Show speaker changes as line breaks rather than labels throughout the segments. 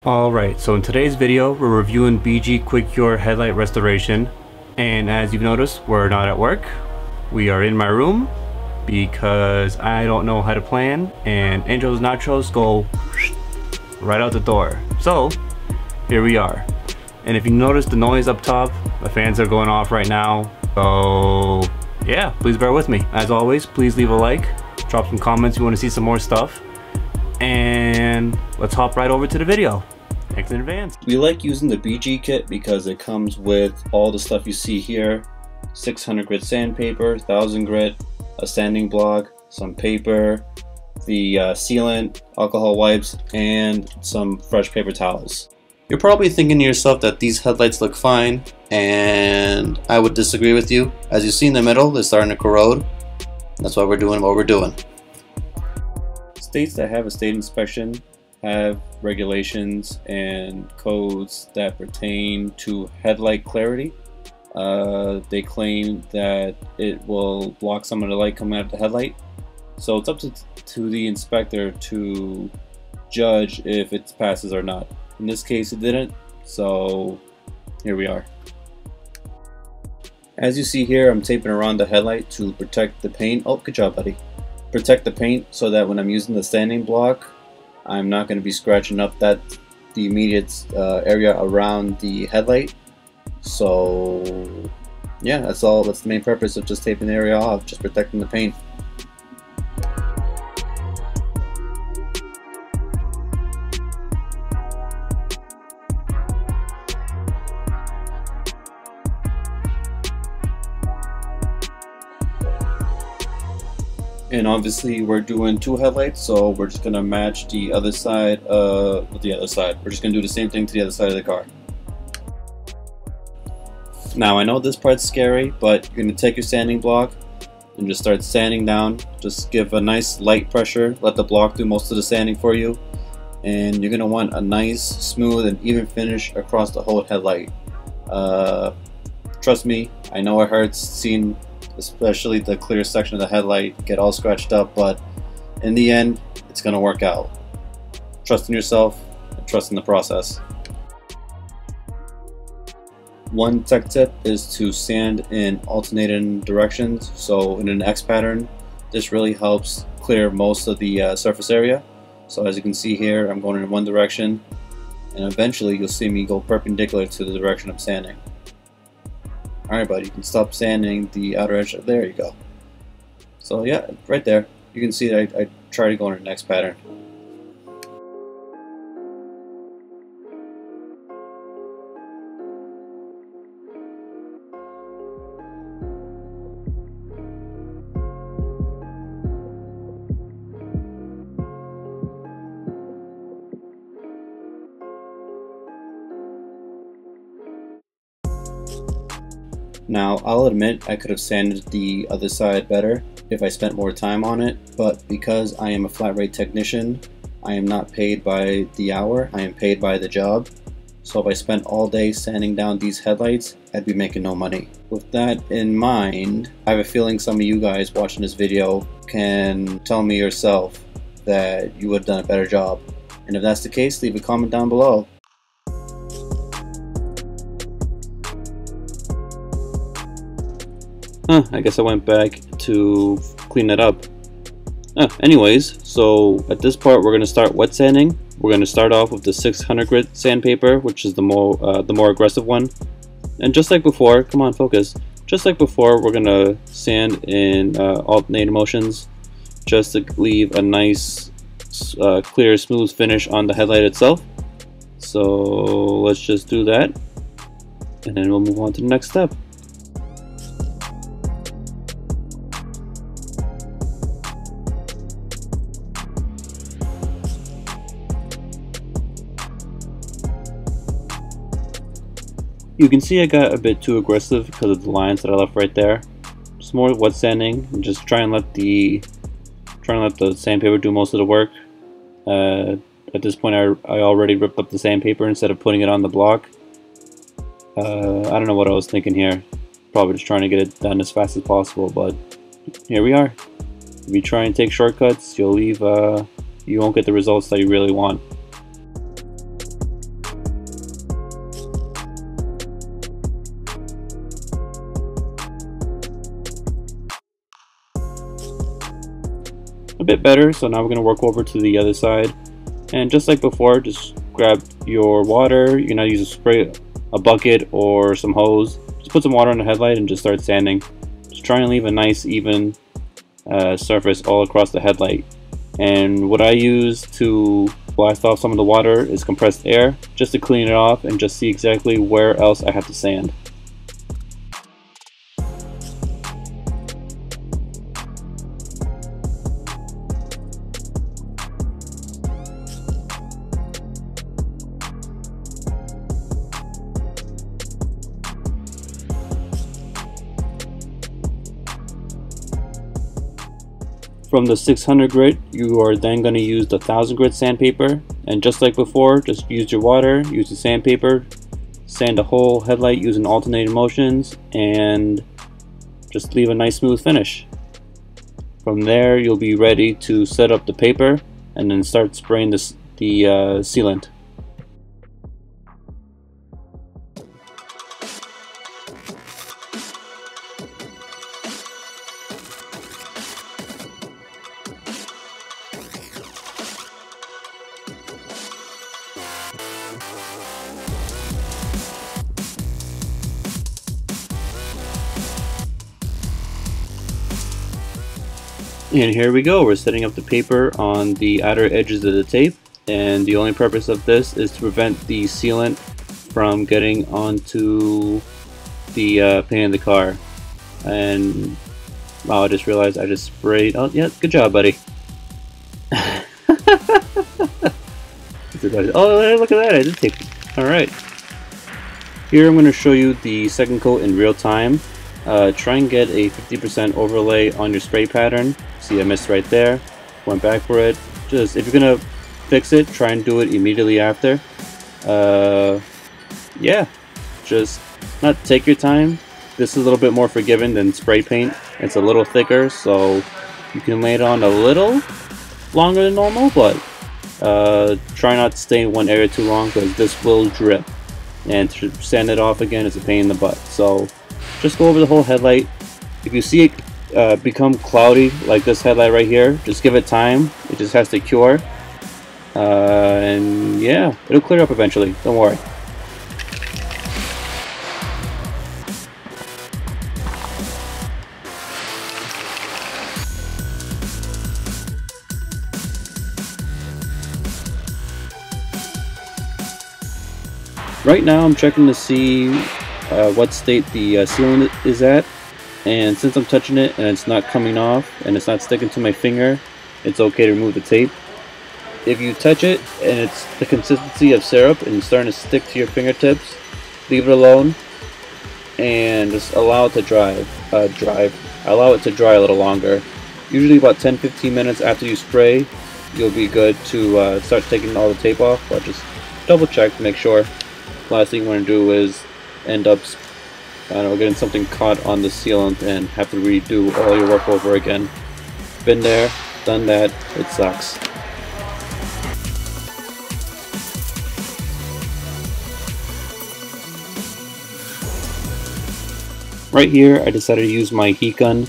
Alright, so in today's video we're reviewing BG Quick Cure Headlight Restoration, and as you've noticed, we're not at work. We are in my room because I don't know how to plan and Angel's nachos go right out the door. So here we are, and if you notice the noise up top, the fans are going off right now, so yeah, please bear with me. As always, please leave a like, drop some comments if you want to see some more stuff, and let's hop right over to the video. Thanks in advance. We like using the BG kit because it comes with all the stuff you see here: 600 grit sandpaper, 1000 grit, a sanding block, some paper, the sealant, alcohol wipes, and some fresh paper towels. You're probably thinking to yourself that these headlights look fine, and I would disagree with you. As you see in the middle, they're starting to corrode. That's why we're doing what we're doing. States that have a state inspection have regulations and codes that pertain to headlight clarity. They claim that it will block some of the light coming out of the headlight. So it's up to the inspector to judge if it passes or not. In this case it didn't, so here we are. As you see here, I'm taping around the headlight to protect the paint. Oh, good job, buddy. Protect the paint so that when I'm using the sanding block, I'm not going to be scratching up the immediate area around the headlight. So yeah, that's all. That's the main purpose of just taping the area off, just protecting the paint. And obviously we're doing two headlights, so we're just gonna match the other side with the other side. We're just gonna do the same thing to the other side of the car. Now I know this part's scary, but you're gonna take your sanding block and just start sanding down. Just give a nice light pressure, let the block do most of the sanding for you, and you're gonna want a nice, smooth, and even finish across the whole headlight. Trust me, I know it hurts seeing especially the clear section of the headlight get all scratched up, but in the end it's gonna work out. Trust in yourself and trust in the process. One tech tip is to sand in alternating directions. So in an X pattern, this really helps clear most of the surface area. So as you can see here, I'm going in one direction, and eventually you'll see me go perpendicular to the direction I'm sanding. Alright, buddy, you can stop sanding the outer edge. There you go. So yeah, right there. You can see that I try to go in the next pattern. Now, I'll admit I could have sanded the other side better if I spent more time on it, but because I am a flat rate technician, I am not paid by the hour, I am paid by the job. So if I spent all day sanding down these headlights, I'd be making no money. With that in mind, I have a feeling some of you guys watching this video can tell me yourself that you would have done a better job. And if that's the case, leave a comment down below. I guess I went back to clean it up. Anyways, so at this part we're going to start wet sanding. We're going to start off with the 600 grit sandpaper, which is the more aggressive one. And just like before, come on, focus. Just like before, we're going to sand in alternating motions, just to leave a nice, clear, smooth finish on the headlight itself. So let's just do that, and then we'll move on to the next step. You can see I got a bit too aggressive because of the lines that I left right there. Just more wet sanding, and just try and let the sandpaper do most of the work. At this point, I already ripped up the sandpaper instead of putting it on the block. I don't know what I was thinking here. Probably just trying to get it done as fast as possible, but here we are. If you try and take shortcuts, you won't get the results that you really want. a bit better. So now we're going to work over to the other side, and just like before, just grab your water. You're gonna use a bucket or some hose. Just put some water on the headlight and just start sanding. Just try and leave a nice even surface all across the headlight. And what I use to blast off some of the water is compressed air, just to clean it off and just see exactly where else I have to sand. From the 600 grit, you are then going to use the 1000 grit sandpaper, and just like before, just use your water, use the sandpaper, sand the whole headlight using alternating motions, and just leave a nice smooth finish. From there, you'll be ready to set up the paper and then start spraying the sealant. And here we go, we're setting up the paper on the outer edges of the tape, and the only purpose of this is to prevent the sealant from getting onto the paint of the car. And wow, I just realized I just sprayed. Oh yeah, good job, buddy. Oh, look at that, I did take it. Alright. Here I'm going to show you the second coat in real time. Try and get a 50% overlay on your spray pattern. See, I missed right there. Went back for it. Just, if you're gonna fix it, try and do it immediately after. Yeah, just not take your time. This is a little bit more forgiving than spray paint. It's a little thicker, so you can lay it on a little longer than normal, but try not to stay in one area too long, because this will drip. And to sand it off again is a pain in the butt. So just go over the whole headlight. If you see it become cloudy like this headlight right here, just give it time. It just has to cure, and yeah, it'll clear up eventually, don't worry. Right now I'm checking to see what state the sealant is at. And since I'm touching it and it's not coming off and it's not sticking to my finger, it's okay to remove the tape. If you touch it and it's the consistency of syrup and it's starting to stick to your fingertips, leave it alone and just allow it to allow it to dry a little longer. Usually about 10-15 minutes after you spray, you'll be good to start taking all the tape off, but just double check to make sure. Last thing you want to do is end up getting something caught on the sealant and have to redo all your work over again. Been there, done that, it sucks. Right here, I decided to use my heat gun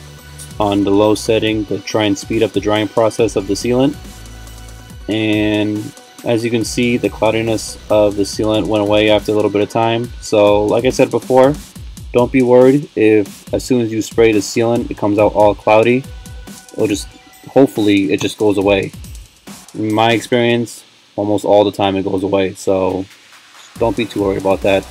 on the low setting to try and speed up the drying process of the sealant. And as you can see, the cloudiness of the sealant went away after a little bit of time. So like I said before, don't be worried if as soon as you spray the sealant it comes out all cloudy. It'll just, hopefully it just goes away. In my experience, almost all the time it goes away, so don't be too worried about that.